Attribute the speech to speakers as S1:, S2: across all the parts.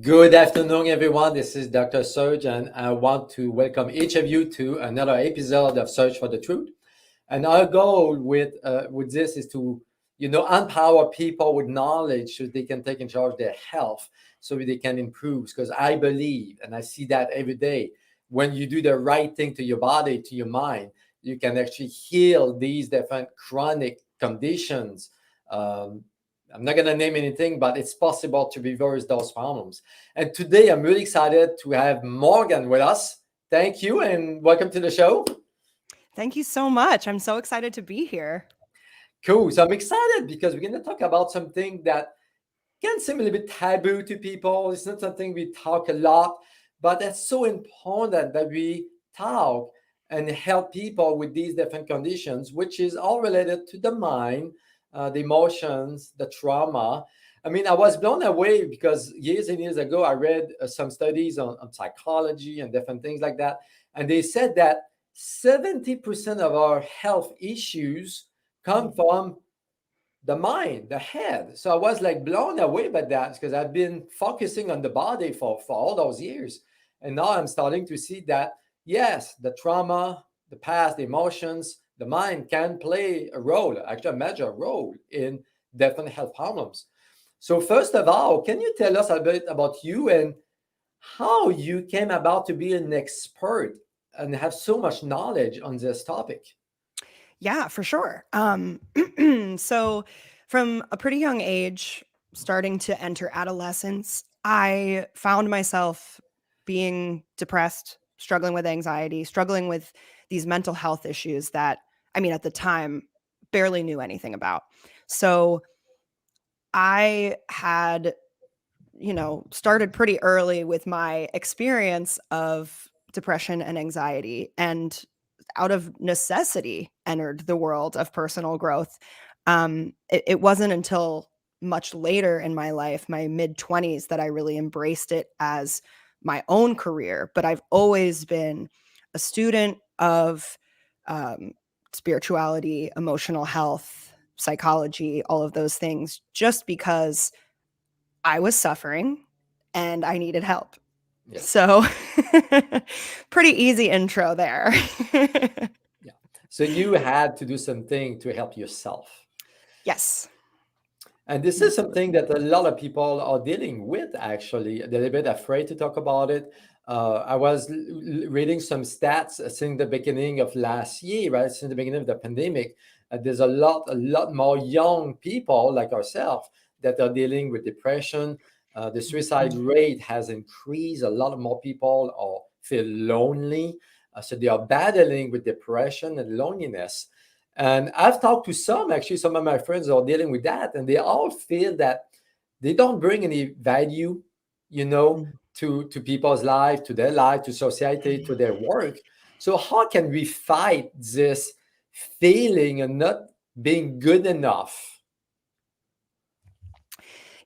S1: Good afternoon, everyone. This is Dr. Serge, and I want to welcome each of you to another episode of Search for the Truth. And our goal with this is to, empower people with knowledge so they can take in charge of their health, so they can improve. Because I believe, and I see that every day, when you do the right thing to your body, to your mind, you can actually heal these different chronic conditions. I'm not going to name anything, but it's possible to reverse those problems. And today I'm really excited to have Morgan with us. Thank you and welcome to the show.
S2: Thank you so much. I'm so excited to be here.
S1: Cool. So I'm excited because we're going to talk about something that can seem a little bit taboo to people. It's not something we talk a lot, but it's so important that we talk and help people with these different conditions, which is all related to the mind, the emotions, the trauma. I mean, I was blown away because years and years ago, I read some studies on psychology and different things like that. And they said that 70% of our health issues come from the mind, the head. So I was like blown away by that because I've been focusing on the body for all those years. And now I'm starting to see that, yes, the trauma, the past, the emotions, the mind can play a role, actually a major role in different health problems. So first of all, can you tell us a bit about you and how you came about to be an expert and have so much knowledge on this topic?
S2: Yeah, for sure. So from a pretty young age, starting to enter adolescence, I found myself being depressed, struggling with anxiety, struggling with these mental health issues that, I mean, at the time, barely knew anything about. So I had, started pretty early with my experience of depression and anxiety, and out of necessity entered the world of personal growth. It wasn't until much later in my life, my mid 20s, that I really embraced it as my own career. But I've always been a student of um, spirituality, emotional health, psychology, all of those things, just because I was suffering and I needed help.
S1: Yes.
S2: So pretty easy intro there.
S1: Yeah. So you had to do something to help yourself.
S2: Yes.
S1: And this is something that a lot of people are dealing with, actually. They're a little bit afraid to talk about it. I was reading some stats since the beginning of last year, right? Since the beginning of the pandemic. There's a lot more young people like ourselves that are dealing with depression. The suicide rate has increased. A lot more people feel lonely. So they are battling with depression and loneliness. And I've talked to actually, some of my friends are dealing with that, and they all feel that they don't bring any value, to people's life, to their life, to society, to their work. So how can we fight this feeling and not being good enough?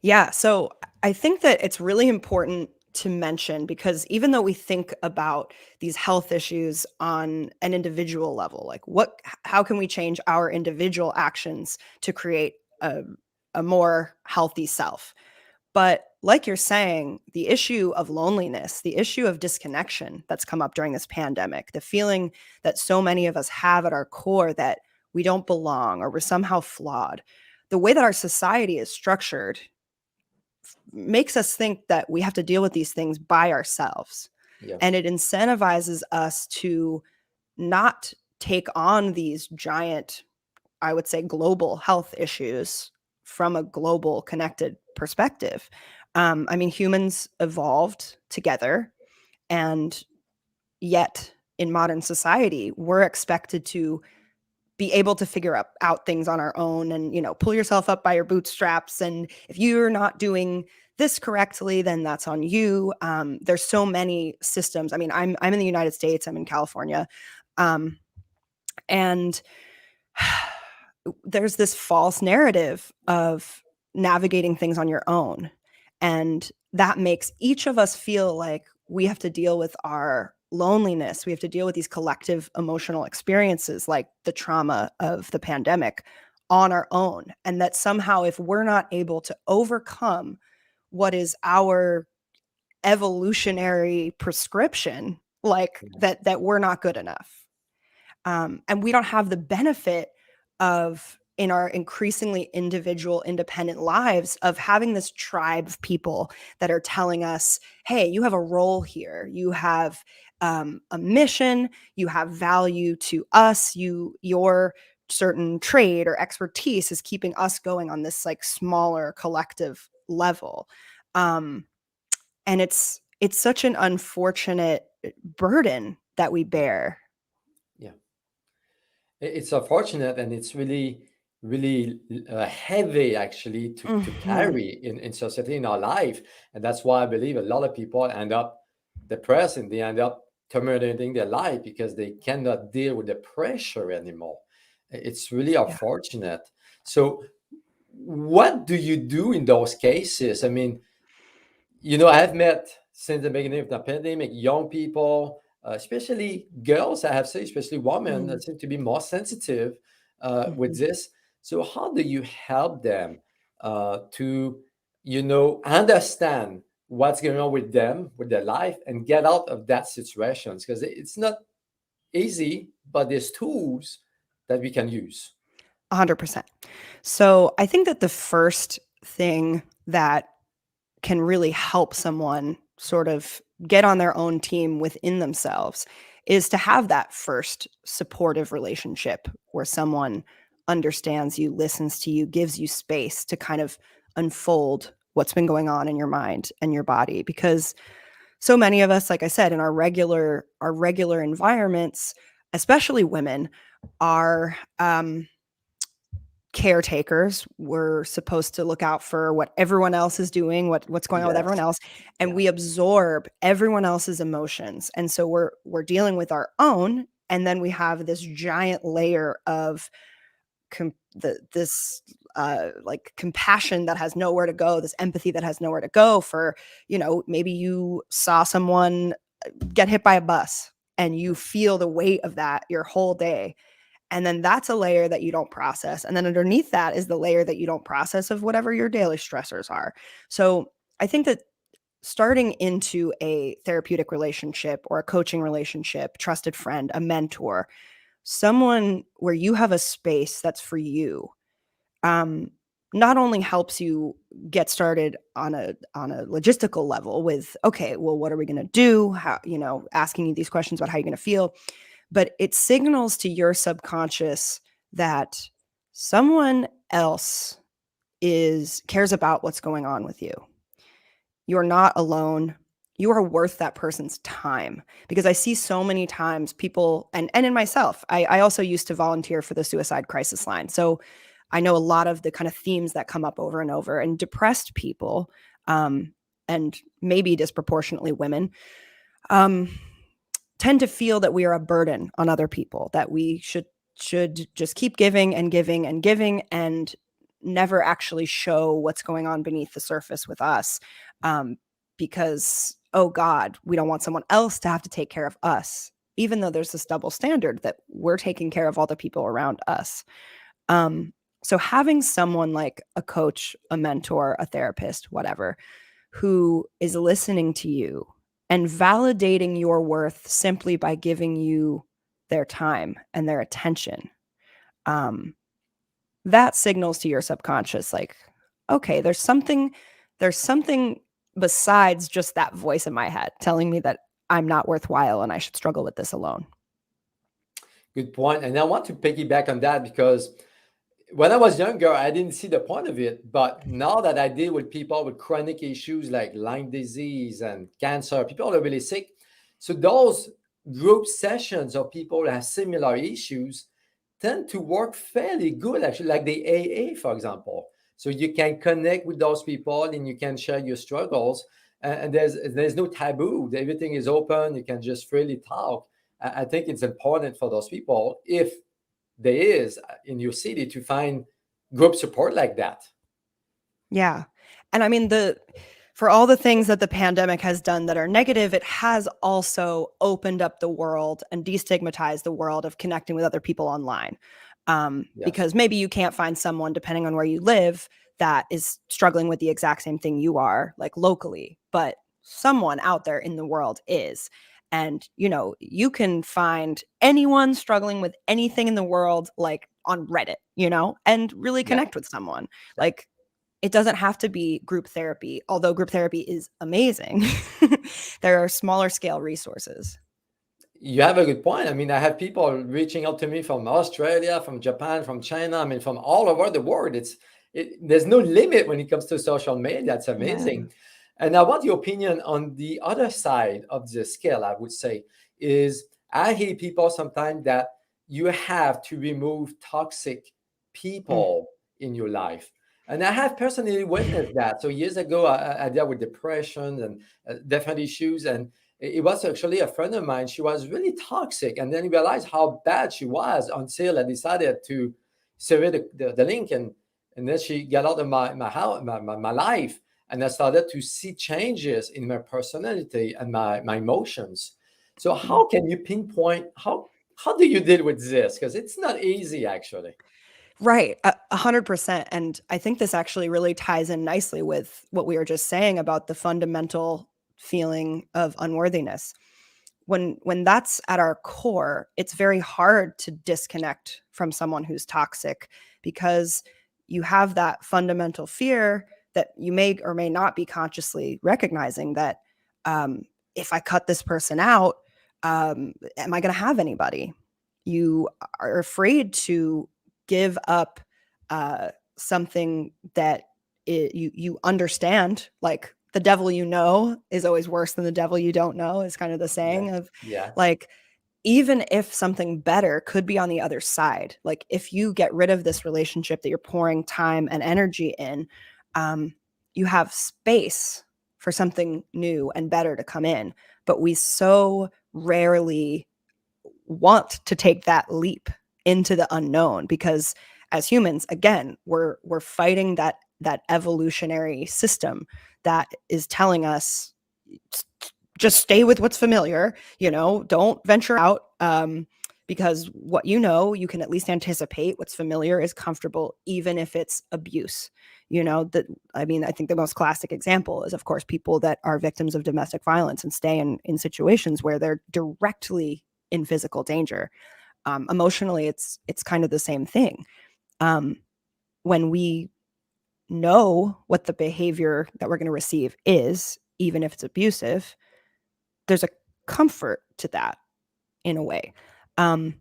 S2: Yeah. So I think that it's really important to mention, because even though we think about these health issues on an individual level, like how can we change our individual actions to create a more healthy self? But like you're saying, the issue of loneliness, the issue of disconnection that's come up during this pandemic, the feeling that so many of us have at our core that we don't belong or we're somehow flawed, the way that our society is structured makes us think that we have to deal with these things by ourselves.
S1: Yeah.
S2: And it incentivizes us to not take on these giant, I would say, global health issues from a global connected perspective. I mean, humans evolved together, and yet in modern society, we're expected to be able to figure out things on our own and, pull yourself up by your bootstraps. And if you're not doing this correctly, then that's on you. There's so many systems. I mean, I'm in the United States, I'm in California. And there's this false narrative of navigating things on your own. And that makes each of us feel like we have to deal with our loneliness. We have to deal with these collective emotional experiences like the trauma of the pandemic on our own. And that somehow, if we're not able to overcome what is our evolutionary prescription, like that we're not good enough. And we don't have the benefit of, in our increasingly individual, independent lives, of having this tribe of people that are telling us, hey, you have a role here. You have a mission. You have value to us. Your certain trade or expertise is keeping us going on this like smaller collective level. And it's such an unfortunate burden that we bear.
S1: Yeah. It's unfortunate, and it's really, really heavy actually to
S2: Mhm.
S1: carry in society, in our life. And that's why I believe a lot of people end up depressed and they end up terminating their life because they cannot deal with the pressure anymore. It's really
S2: Yeah.
S1: unfortunate. So, what do you do in those cases? I mean, I have met since the beginning of the pandemic young people, especially girls, I have to say, especially women,
S2: Mm.
S1: that seem to be more sensitive with
S2: Mhm.
S1: this. So, how do you help them to, understand what's going on with them, with their life, and get out of that situations? Because it's not easy, but there's tools that we can use.
S2: 100%. So I think that the first thing that can really help someone sort of get on their own team within themselves is to have that first supportive relationship where someone understands you, listens to you, gives you space to kind of unfold what's been going on in your mind and your body. Because so many of us, like I said, in our regular environments, especially women, are caretakers. We're supposed to look out for what everyone else is doing, what's going on with everyone
S1: Yes.
S2: else, and
S1: Yeah.
S2: we absorb everyone else's emotions. And so we're dealing with our own, and then we have this giant layer of this like compassion that has nowhere to go, this empathy that has nowhere to go for, maybe you saw someone get hit by a bus and you feel the weight of that your whole day. And then that's a layer that you don't process. And then underneath that is the layer that you don't process of whatever your daily stressors are. So I think that starting into a therapeutic relationship or a coaching relationship, trusted friend, a mentor, someone where you have a space that's for you, um, not only helps you get started on a logistical level with, okay, well, what are we going to do? How, asking you these questions about how you're going to feel, but it signals to your subconscious that someone else cares about what's going on with you. You're not alone. You are worth that person's time, because I see so many times people, and in myself, I also used to volunteer for the suicide crisis line. So I know a lot of the kind of themes that come up over and over, and depressed people, and maybe disproportionately women, um, tend to feel that we are a burden on other people, that we should just keep giving and giving and giving and never actually show what's going on beneath the surface with us, um, because, oh God, we don't want someone else to have to take care of us, even though there's this double standard that we're taking care of all the people around us. Um, so having someone like a coach, a mentor, a therapist, whatever, who is listening to you and validating your worth simply by giving you their time and their attention, um, that signals to your subconscious, like, okay, there's something besides just that voice in my head telling me that I'm not worthwhile and I should struggle with this alone.
S1: Good point. And I want to piggyback on that because when I was younger, I didn't see the point of it. But now that I deal with people with chronic issues like Lyme disease and cancer, people are really sick. So those group sessions of people that have similar issues tend to work fairly good, actually, like the AA, for example. So you can connect with those people and you can share your struggles. And there's no taboo. Everything is open. You can just freely talk. I think it's important for those people, if there is in your city, to find group support like that.
S2: Yeah. And I mean, for all the things that the pandemic has done that are negative, it has also opened up the world and destigmatized the world of connecting with other people online.
S1: Yes.
S2: Because maybe you can't find someone, depending on where you live, that is struggling with the exact same thing you are, like locally. But someone out there in the world is. And, you can find anyone struggling with anything in the world, like on Reddit, and really
S1: Yeah.
S2: connect with someone. Like, it doesn't have to be group therapy, although group therapy is amazing. There are smaller scale resources.
S1: You have a good point. I mean, I have people reaching out to me from Australia, from Japan, from China. I mean, from all over the world. There's no limit when it comes to social media. That's
S2: Yeah.
S1: amazing. And I want your opinion on the other side of the scale. I would say is I hear people sometimes that you have to remove toxic
S2: Mm.
S1: people in your life. And I have personally witnessed that. So years ago, I dealt with depression and different issues, and it was actually a friend of mine. She was really toxic, and then I realized how bad she was until I decided to share the link, and then she got out of my house, my life, and I started to see changes in my personality and my emotions. So
S2: Mm.
S1: how can you pinpoint how do you deal with this? Because it's not easy actually.
S2: Right, 100%. And I think this actually really ties in nicely with what we were just saying about the fundamental feeling of unworthiness. When that's at our core, it's very hard to disconnect from someone who's toxic, because you have that fundamental fear that you may or may not be consciously recognizing, that if I cut this person out, am I going to have anybody? You are afraid to give up something that you understand, like the devil is always worse than the devil you don't know, is kind of the saying
S1: Yes.
S2: of,
S1: Yeah.
S2: like, even if something better could be on the other side, like if you get rid of this relationship that you're pouring time and energy in, um, you have space for something new and better to come in. But we so rarely want to take that leap into the unknown, because as humans, again, we're fighting that evolutionary system that is telling us, just stay with what's familiar, don't venture out, because what you can at least anticipate. What's familiar is comfortable, even if it's abuse. That, I mean, I think the most classic example is, of course, people that are victims of domestic violence and stay in situations where they're directly in physical danger. Emotionally, it's kind of the same thing. um, when we know what the behavior that we're going to receive is, even if it's abusive, there's a comfort to that, in a way. Um,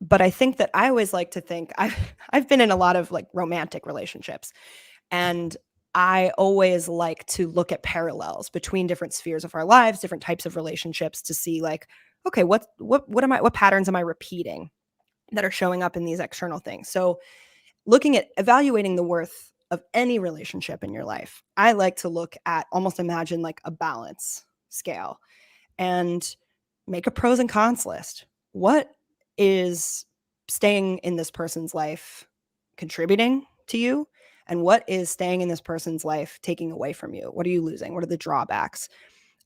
S2: but I think that I always like to think, I've been in a lot of like romantic relationships, and I always like to look at parallels between different spheres of our lives, different types of relationships, to see, like, okay, what patterns am I repeating that are showing up in these external things? So looking at evaluating the worth of any relationship in your life, I like to look at, almost imagine like a balance scale, and make a pros and cons list. What is staying in this person's life contributing to you? And what is staying in this person's life taking away from you? What are you losing? What are the drawbacks?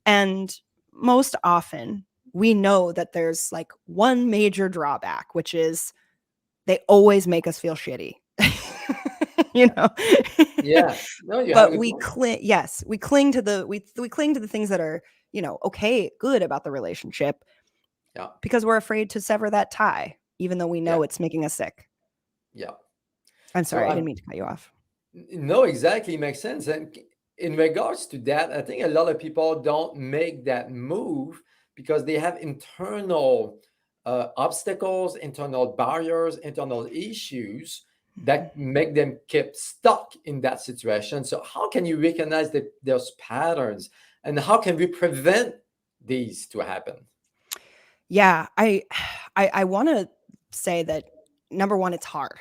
S2: And most often, we know that there's like one major drawback, which is they always make us feel shitty. you know
S1: Yeah. No, you have a
S2: but
S1: good
S2: we
S1: point.
S2: cling yes we cling to the we cling to the things that are, okay, good about the relationship,
S1: Yeah.
S2: because we're afraid to sever that tie, even though we
S1: Yeah.
S2: know it's making us sick.
S1: Yeah.
S2: I'm
S1: So
S2: sorry, I
S1: I
S2: didn't mean to cut you off.
S1: No, exactly makes sense. And in regards to that, I think a lot of people don't make that move because they have internal obstacles, internal barriers, internal issues
S2: Mhm.
S1: that make them keep stuck in that situation. So, how can you recognize those patterns, and how can we prevent these to happen?
S2: Yeah, I want to say that, number one, it's hard.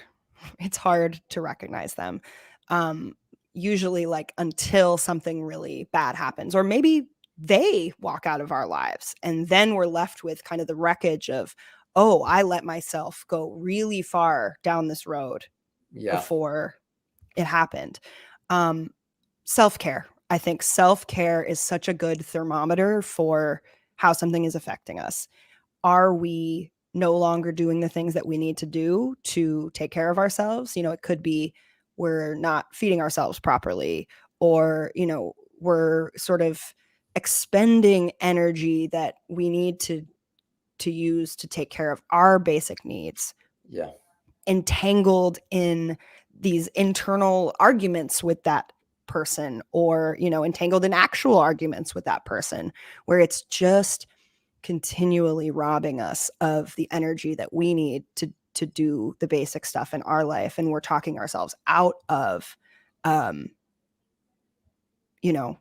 S2: It's hard to recognize them. Um, Usually, like, until something really bad happens, or maybe they walk out of our lives, and then we're left with kind of the wreckage of, oh, I let myself go really far down this road
S1: Yeah,
S2: before it happened. Um, Self care. I think self care is such a good thermometer for how something is affecting us. Are we no longer doing the things that we need to do to take care of ourselves? It could be we're not feeding ourselves properly, or, we're sort of expending energy that we need to use to take care of our basic needs,
S1: Yeah.
S2: entangled in these internal arguments with that person, or entangled in actual arguments with that person, where it's just continually robbing us of the energy that we need to do the basic stuff in our life, and we're talking ourselves out of um you know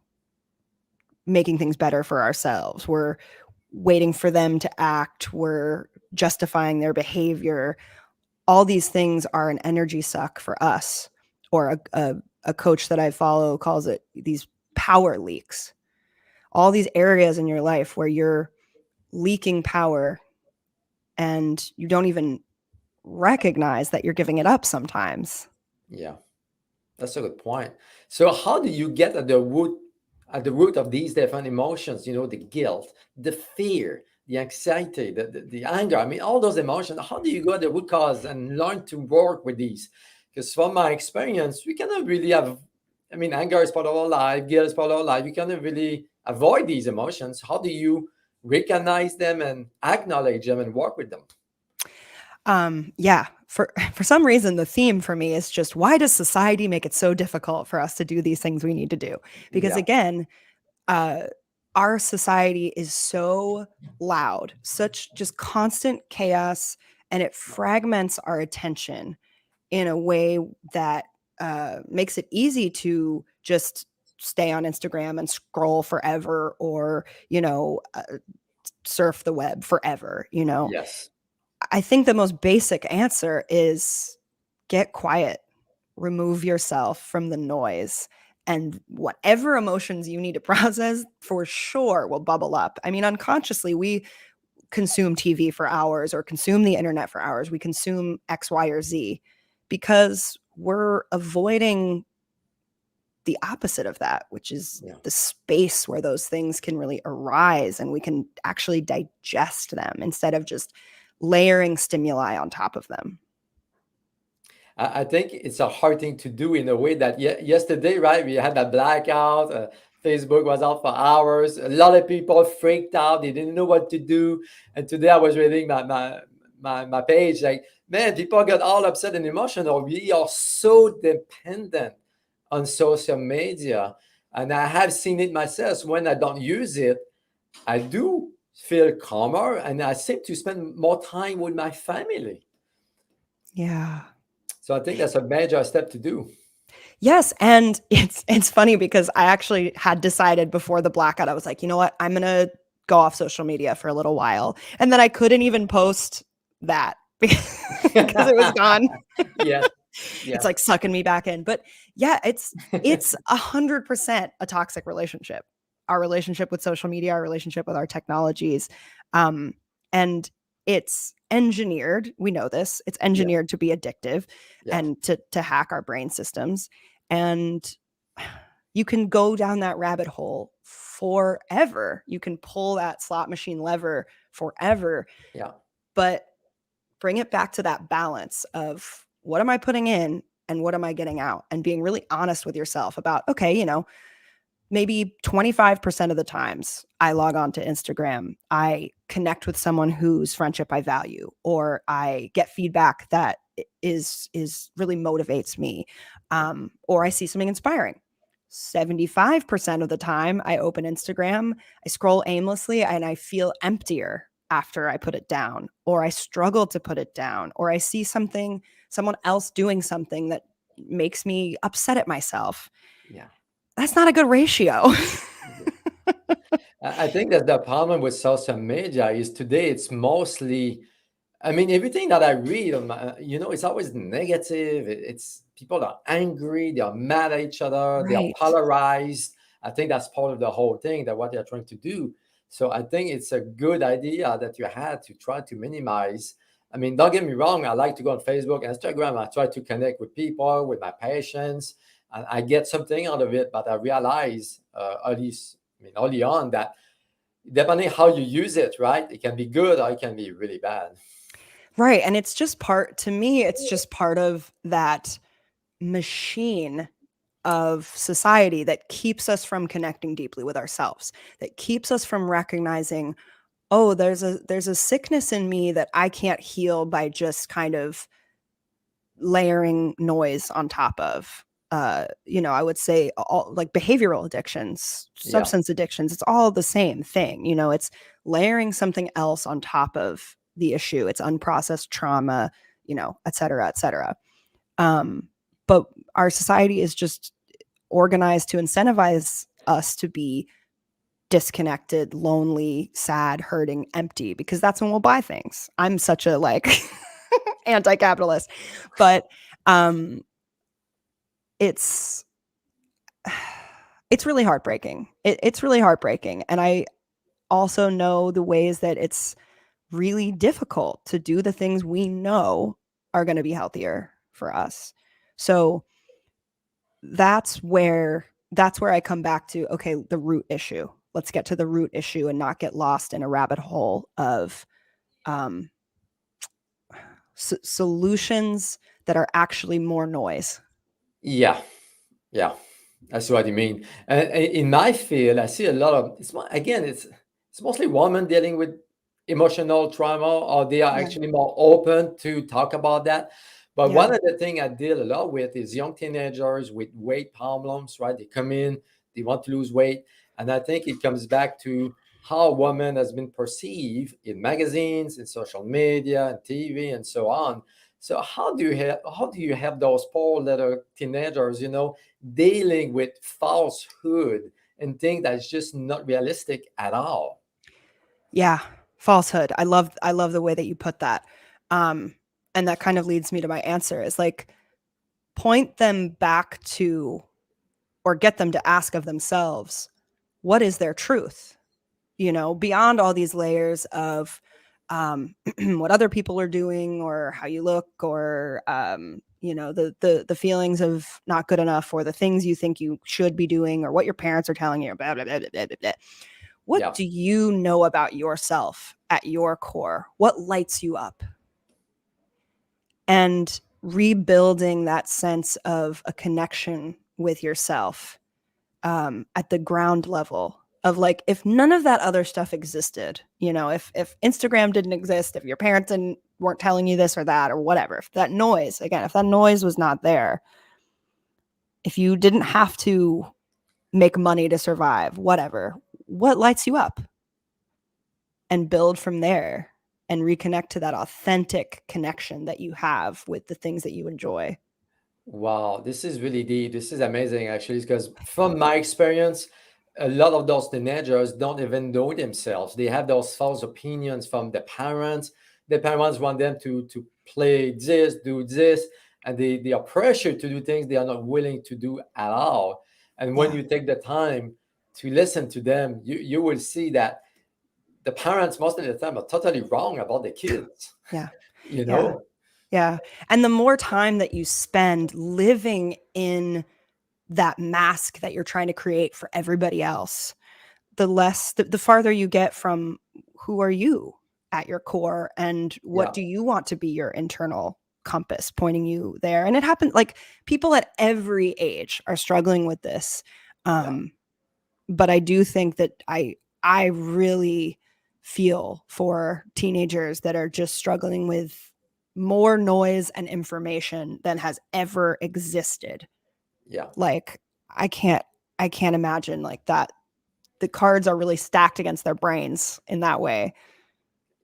S2: making things better for ourselves. We're waiting for them to act, we're justifying their behavior. All these things are an energy suck for us. Or a coach that I follow calls it these power leaks. All these areas in your life where you're leaking power and you don't even recognize that you're giving it up sometimes.
S1: Yeah. That's a good point. So how do you get at the root of these different emotions, the guilt, the fear, the anxiety, the anger, I mean, all those emotions, how do you go at the root cause and learn to work with these? Because from my experience, we cannot really anger is part of our life, guilt is part of our life. You cannot really avoid these emotions. How do you recognize them and acknowledge them and work with them?
S2: Yeah, for some reason, the theme for me is just, why does society make it so difficult for us to do these things we need to do? Because
S1: Yeah.
S2: again, our society is so loud, such just constant chaos, and it fragments our attention in a way that makes it easy to just stay on Instagram and scroll forever, or surf the web forever.
S1: Yes.
S2: I think the most basic answer is get quiet, remove yourself from the noise, and whatever emotions you need to process for sure will bubble up. I mean, unconsciously, we consume TV for hours or consume the internet for hours. We consume X, Y, or Z because we're avoiding the opposite of that, which is
S1: Yeah.
S2: the space where those things can really arise and we can actually digest them instead of just layering stimuli on top of them.
S1: I think it's a hard thing to do in a way that yesterday, right? We had that blackout. Facebook was out for hours. A lot of people freaked out. They didn't know what to do. And today I was reading my page. Like, man, people got all upset and emotional. We are so dependent on social media. And I have seen it myself. When I don't use it, I do feel calmer and I seem to spend more time with my family.
S2: Yeah.
S1: So I think that's a major step to do.
S2: Yes, and it's funny because I actually had decided before the blackout, I was like, you know what, I'm gonna go off social media for a little while, and then I couldn't even post that because it was gone.
S1: Yes,
S2: It's
S1: yeah,
S2: like sucking me back in. But yeah, it's 100% a toxic relationship. Our relationship with social media, our relationship with our technologies, and it's engineered. We know this. It's
S1: yeah,
S2: engineered to be addictive
S1: yeah,
S2: and to hack our brain systems. And you can go down that rabbit hole forever. You can pull that slot machine lever forever.
S1: yeah,
S2: But bring it back to that balance of what am I putting in and what am I getting out, and being really honest with yourself about, okay, maybe 25% of the times I log on to Instagram, I connect with someone whose friendship I value, or I get feedback that is really motivates me, or I see something inspiring. 75% of the time I open Instagram, I scroll aimlessly and I feel emptier after I put it down, or I struggle to put it down, or I see someone else doing something that makes me upset at myself.
S1: yeah.
S2: That's not a good ratio.
S1: I think that the problem with social media is today it's mostly, everything that I read on my, it's always negative. It's people are angry, they are mad at each other, they are
S2: Right.
S1: polarized. I think that's part of the whole thing that what they're trying to do. So I think it's a good idea that you had to try to minimize. Don't get me wrong. I like to go on Facebook and Instagram. I try to connect with people, with my patients, and I get something out of it. But I realize, at least, early on, that depending how you use it, right, it can be good or it can be really bad.
S2: Right. And it's just part, to me, it's just part of that machine of society that keeps us from connecting deeply with ourselves, that keeps us from recognizing, oh, there's a sickness in me that I can't heal by just kind of layering noise on top of. I would say all like behavioral addictions,
S1: Yeah.
S2: substance addictions, it's all the same thing. It's layering something else on top of the issue. It's unprocessed trauma, et cetera, et cetera. But our society is just organized to incentivize us to be disconnected, lonely, sad, hurting, empty, because that's when we'll buy things. I'm such a anti-capitalist, but it's it's really heartbreaking. It's really heartbreaking, and I also know the ways that it's really difficult to do the things we know are going to be healthier for us. So that's where I come back to, okay, the root issue. Let's get to the root issue and not get lost in a rabbit hole of um, solutions that are actually more noise.
S1: Yeah. Yeah. That's what you mean. And in my field, I see a lot of again, it's mostly women dealing with emotional trauma, or they are
S2: Yeah.
S1: actually more open to talk about that. But
S2: Yeah.
S1: one of the things I deal a lot with is young teenagers with weight problems, right? They come in, they want to lose weight. And I think it comes back to how a woman has been perceived in magazines, in social media, and TV, and so on. So how do you have those poor little teenagers, dealing with falsehood and things that's just not realistic at all?
S2: Yeah, falsehood. I love the way that you put that. Um, and that kind of leads me to my answer is like point them back to or get them to ask of themselves, what is their truth? Beyond all these layers of what other people are doing or how you look or the feelings of not good enough or the things you think you should be doing or what your parents are telling you, blah, blah, blah, blah, blah, blah. What
S1: Yeah.
S2: do you know about yourself at your core? What lights you up? And rebuilding that sense of a connection with yourself at the ground level of like, if none of that other stuff existed, if Instagram didn't exist, if your parents weren't telling you this or that or whatever, if that noise was not there, if you didn't have to make money to survive, whatever, what lights you up? And build from there and reconnect to that authentic connection that you have with the things that you enjoy.
S1: Wow, this is really deep. This is amazing, actually, because from my experience, a lot of those teenagers don't even know themselves. They have those false opinions from the parents. The parents want them to play this, do this, and they are pressured to do things they are not willing to do at all. And when
S2: Yeah.
S1: you take the time to listen to them, you will see that the parents most of the time are totally wrong about the kids.
S2: Yeah.
S1: You
S2: Yeah.
S1: know?
S2: Yeah. And the more time that you spend living in that mask that you're trying to create for everybody else, the farther you get from who are you at your core and what
S1: Yeah,
S2: do you want to be your internal compass pointing you there. And it happened like people at every age are struggling with this.
S1: yeah.
S2: But I do think that I really feel for teenagers that are just struggling with more noise and information than has ever existed.
S1: Yeah.
S2: Like I can't I can't imagine like that the cards are really stacked against their brains in that way.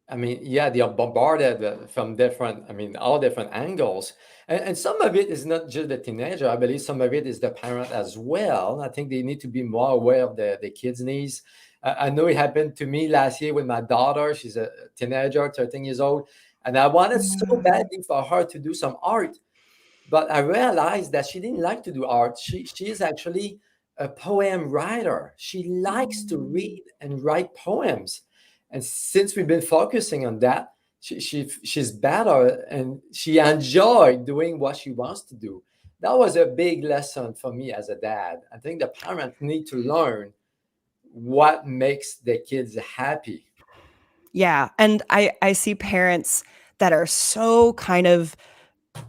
S1: I mean, yeah, they are bombarded from different, all different angles. And some of it is not just the teenager. I believe some of it is the parent as well. I think they need to be more aware of the kids' needs. I know it happened to me last year with my daughter. She's a teenager, 13 years old. And I wanted so
S2: Yeah.
S1: badly for her to do some art. But I realized that she didn't like to do art. She is actually a poem writer. She likes to
S2: Mm.
S1: read and write poems. And since we've been focusing on that, she's better and she enjoyed doing what she wants to do. That was a big lesson for me as a dad. I think the parents need to learn what makes the kids happy.
S2: Yeah, and I see parents that are so kind of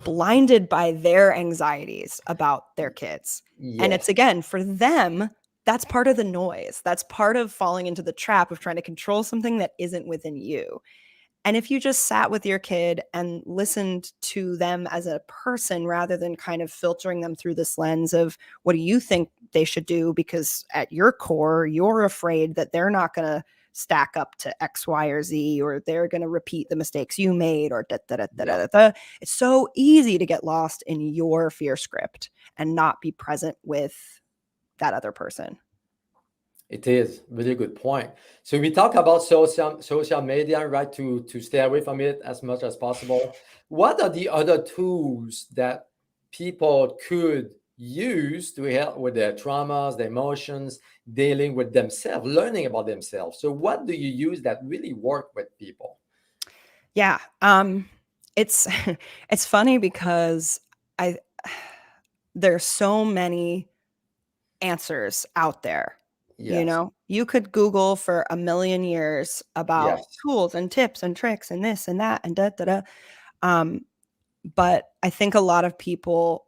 S2: blinded by their anxieties about their kids. And it's,
S1: Yes.
S2: again, for them, that's part of the noise. That's part of falling into the trap of trying to control something that isn't within you. And if you just sat with your kid and listened to them as a person rather than kind of filtering them through this lens of what do you think they should do, because at your core, you're afraid that they're not going to stack up to X, Y, or Z, or they're going to repeat the mistakes you made, or da, da, da, da,
S1: Yeah.
S2: da, da. It's so easy to get lost in your fear script and not be present with that other person.
S1: It is really good point. So we talk about social media, right? To stay away from it as much as possible. What are the other tools that people could use to help with their traumas, their emotions, dealing with themselves, learning about themselves? So what do you use that really work with people?
S2: Yeah. It's it's funny because I there's so many answers out there.
S1: Yes.
S2: You could Google for a million years about
S1: Yes.
S2: tools and tips and tricks and this and that and da da da. Um, but I think a lot of people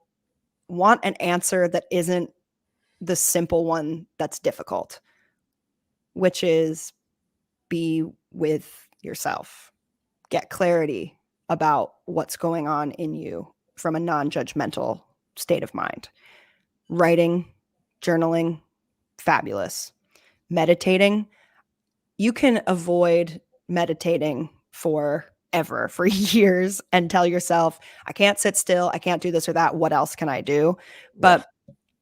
S2: want an answer that isn't the simple one that's difficult, which is be with yourself, get clarity about what's going on in you from a non-judgmental state of mind. Writing, journaling, fabulous. Meditating, you can avoid meditating forever, for years, and tell yourself, I can't sit still, I can't do this or that, what else can I do?
S1: Yeah.
S2: But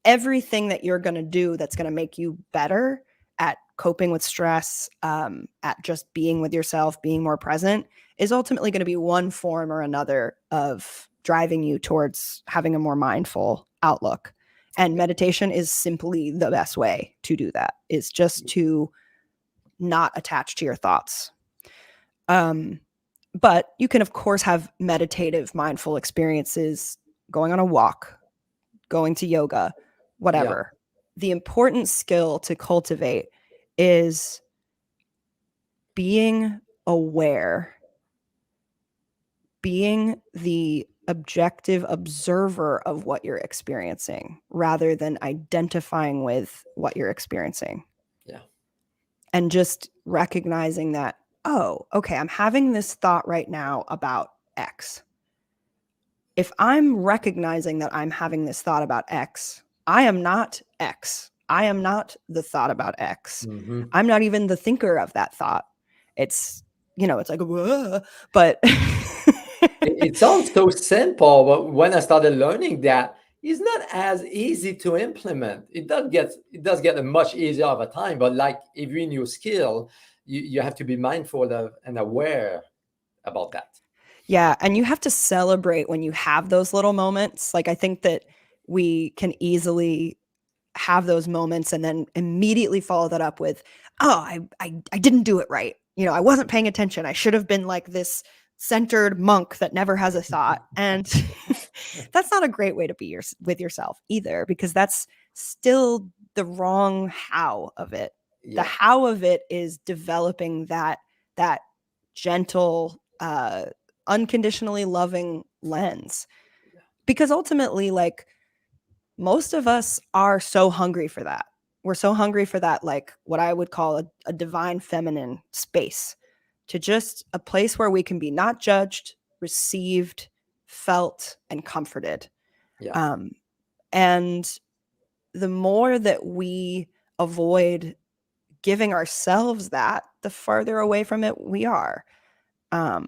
S2: everything that you're going to do that's going to make you better at coping with stress, at just being with yourself, being more present, is ultimately going to be one form or another of driving you towards having a more mindful outlook. And meditation is simply the best way to do that, is just to not attach to your thoughts. But you can, of course, have meditative, mindful experiences going on a walk, going to yoga,
S1: Yeah.
S2: whatever. The important skill to cultivate is being aware, being the objective observer of what you're experiencing rather than identifying with what you're experiencing.
S1: Yeah.
S2: And just recognizing that, oh, okay, I'm having this thought right now about X. If I'm recognizing that I'm having this thought about X, I am not X. I am not the thought about X.
S1: Mm-hmm.
S2: I'm not even the thinker of that thought. It's, it's like, whoa, but
S1: It sounds so simple, but when I started learning that, it's not as easy to implement. It does get much easier over time, but like every new skill, you have to be mindful of and aware about that.
S2: yeah. And you have to celebrate when you have those little moments. Like, I think that we can easily have those moments and then immediately follow that up with, oh, I didn't do it right. I wasn't paying attention. I should have been like this centered monk that never has a thought. And that's not a great way to be with yourself either, because that's still the wrong how of it. The
S1: Yeah.
S2: how of it is developing that gentle, unconditionally loving lens. Because ultimately, like, most of us are so hungry for that. We're so hungry for that, like what I would call a divine feminine space, to just a place where we can be not judged, received, felt, and comforted.
S1: Yeah.
S2: Um, and the more that we avoid giving ourselves that, the farther away from it we are. Um,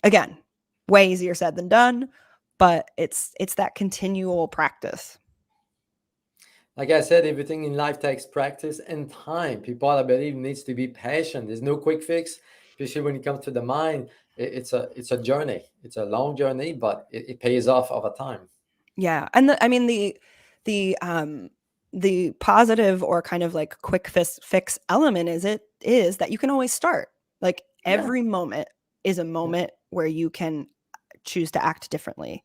S2: Again, way easier said than done, but it's that continual practice.
S1: Like I said, everything in life takes practice and time. People, I believe, needs to be patient. There's no quick fix, especially when it comes to the mind. It's a journey. It's a long journey, but it pays off over time.
S2: Yeah, and the positive or kind of like quick fix element is that you can always start. Like,
S1: Yeah.
S2: every moment is a
S1: Yeah.
S2: moment where you can choose to act differently,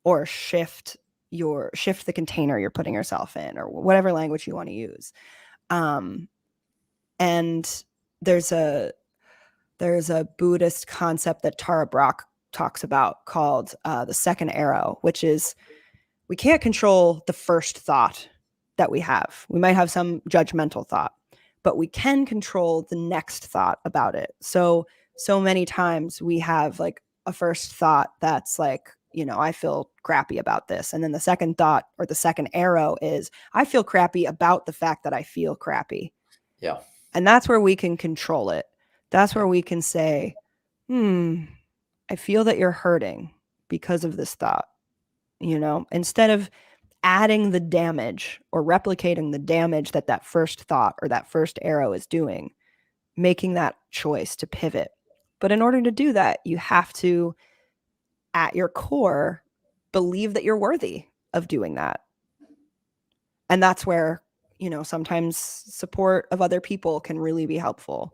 S2: or shift the container you're putting yourself in, or whatever language you want to use. Um, and there's a Buddhist concept that Tara Brach talks about called the second arrow, which is we can't control the first thought that we have. We might have some judgmental thought, but we can control the next thought about it. So many times we have like a first thought that's like, I feel crappy about this. And then the second thought or the second arrow is, I feel crappy about the fact that I feel crappy.
S1: Yeah.
S2: And that's where we can control it. That's where we can say, I feel that you're hurting because of this thought, instead of adding the damage or replicating the damage that that first thought or that first arrow is doing, making that choice to pivot. But in order to do that, you have to, at your core, believe that you're worthy of doing that. And that's where, sometimes support of other people can really be helpful.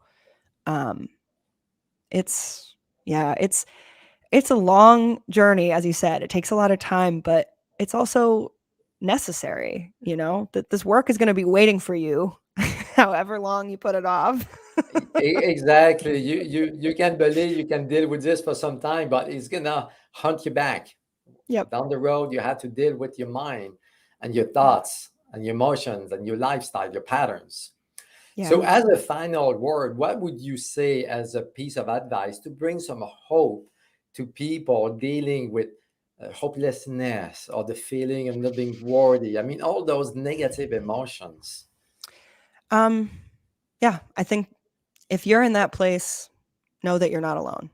S2: It's a long journey, as you said. It takes a lot of time, but it's also necessary, that this work is going to be waiting for you however long you put it off.
S1: Exactly. You can believe you can deal with this for some time, but it's gonna hunt you back.
S2: Yep.
S1: Down the road, you have to deal with your mind and your thoughts and your emotions and your lifestyle, your patterns.
S2: Yeah.
S1: So, as a final word, what would you say as a piece of advice to bring some hope to people dealing with hopelessness or the feeling of not being worthy? I mean, all those negative emotions.
S2: Yeah, I think if you're in that place, know that you're not alone.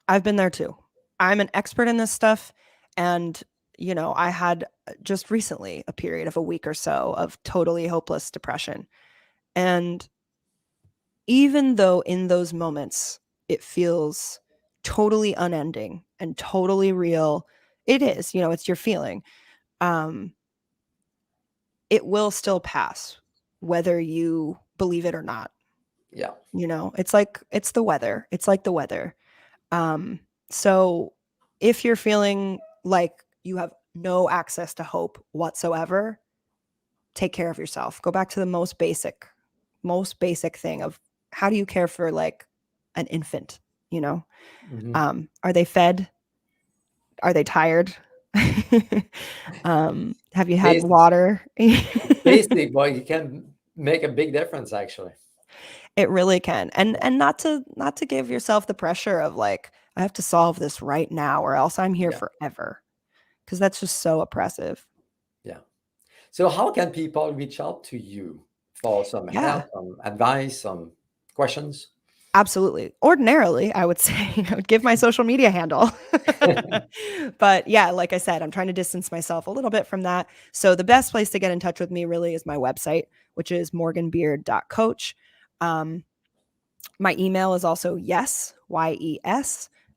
S2: I've been there too. I'm an expert in this stuff. And, I had just recently a period of a week or so of totally hopeless depression. And even though in those moments it feels totally unending and totally real, it is, it's your feeling. It will still pass, whether you believe it or not.
S1: Yeah.
S2: It's the weather. It's like the weather. So if you're feeling like you have no access to hope whatsoever, take care of yourself. Go back to the most basic thing of how do you care for like an infant,
S1: Mhm.
S2: Are they fed? Are they tired? Have you had
S1: Basic,
S2: water?
S1: basic, but it can make a big difference, actually.
S2: It really can. And
S1: Yeah.
S2: and not to give yourself the pressure of like, I have to solve this right now or else I'm here
S1: Yeah.
S2: forever. Because that's just so oppressive.
S1: Yeah. So, how can people reach out to you for some
S2: Yeah,
S1: help, some advice, some questions?
S2: absolutely. Ordinarily, I would say I would give my social media handle. But yeah, like I said, I'm trying to distance myself a little bit from that. So the best place to get in touch with me really is my website, which is morganbeard.coach. Um, My email is also yes,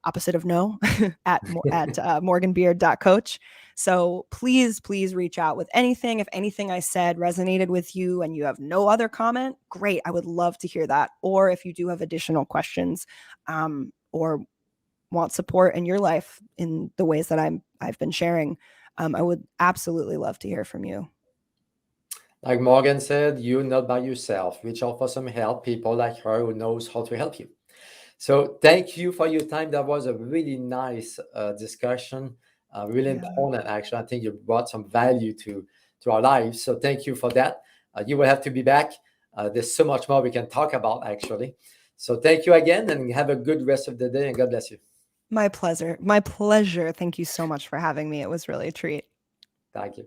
S2: opposite of no, at morganbeard.coach. So please reach out with anything. If anything I said resonated with you and you have no other comment, great. I would love to hear that. Or if you do have additional questions, or want support in your life in the ways that I've been sharing, I would absolutely love to hear from you.
S1: Like Morgan said, you're not by yourself. Reach out for some help, people like her who knows how to help you. So thank you for your time. That was a really nice discussion, really
S2: Yeah.
S1: important, actually. I think you brought some value to our lives. So thank you for that. You will have to be back. There's so much more we can talk about, actually. So thank you again and have a good rest of the day and God bless you.
S2: My pleasure. My pleasure. Thank you so much for having me. It was really a treat.
S1: Thank you.